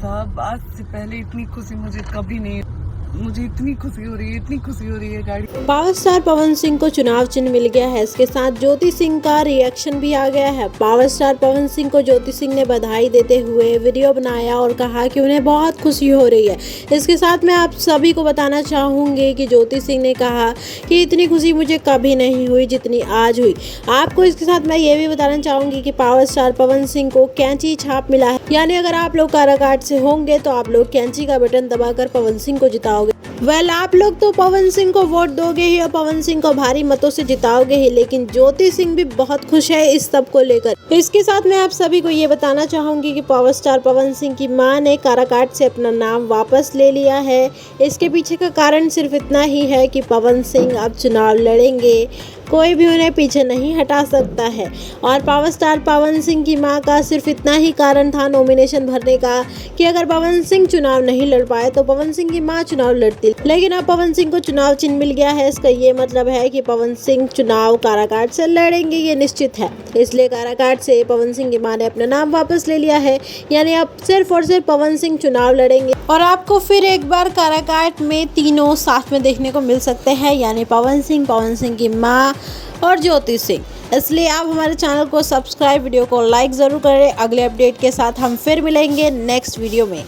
साहब, आज से पहले इतनी खुशी मुझे कभी नहीं, मुझे इतनी खुशी हो रही है, इतनी खुशी हो रही है। गाड़ी पावर स्टार पवन सिंह को चुनाव चिन्ह मिल गया है। इसके साथ ज्योति सिंह का रिएक्शन भी आ गया है। पावर स्टार पवन सिंह को ज्योति सिंह ने बधाई देते हुए वीडियो बनाया और कहा कि उन्हें बहुत खुशी हो रही है। इसके साथ मैं आप सभी को बताना चाहूंगी कि ज्योति सिंह ने कहा कि इतनी खुशी मुझे कभी नहीं हुई जितनी आज हुई। आपको इसके साथ मैं ये भी बताना चाहूंगी कि पावर स्टार पवन सिंह को कैंची छाप मिला है, यानी अगर आप लोग काराकाट से होंगे तो आप लोग कैंची का बटन दबाकर पवन सिंह को जिताओगे। आप लोग तो पवन सिंह को वोट दोगे ही और पवन सिंह को भारी मतों से जिताओगे ही, लेकिन ज्योति सिंह भी बहुत खुश है इस सब को लेकर। इसके साथ मैं आप सभी को ये बताना चाहूंगी कि पावर स्टार पवन सिंह की मां ने काराकाट से अपना नाम वापस ले लिया है। इसके पीछे का कारण सिर्फ इतना ही है कि पवन सिंह अब चुनाव लड़ेंगे, कोई भी उन्हें पीछे नहीं हटा सकता है। और पावर स्टार पवन सिंह की मां का सिर्फ इतना ही कारण था नॉमिनेशन भरने का कि अगर पवन सिंह चुनाव नहीं लड़ पाए तो पवन सिंह की मां चुनाव लड़ती, लेकिन अब पवन सिंह को चुनाव चिन्ह मिल गया है। इसका ये मतलब है कि पवन सिंह चुनाव काराकाट से लड़ेंगे, ये निश्चित है। इसलिए काराकाट से पवन सिंह की मां ने अपना नाम वापस ले लिया है, यानी अब सिर्फ और सिर्फ पवन सिंह चुनाव लड़ेंगे और आपको फिर एक बार काराकाट में तीनों साथ में देखने को मिल सकते हैं, यानी पवन सिंह की मां और ज्योति सिंह। इसलिए आप हमारे चैनल को सब्सक्राइब, वीडियो को लाइक ज़रूर करें। अगले अपडेट के साथ हम फिर मिलेंगे नेक्स्ट वीडियो में।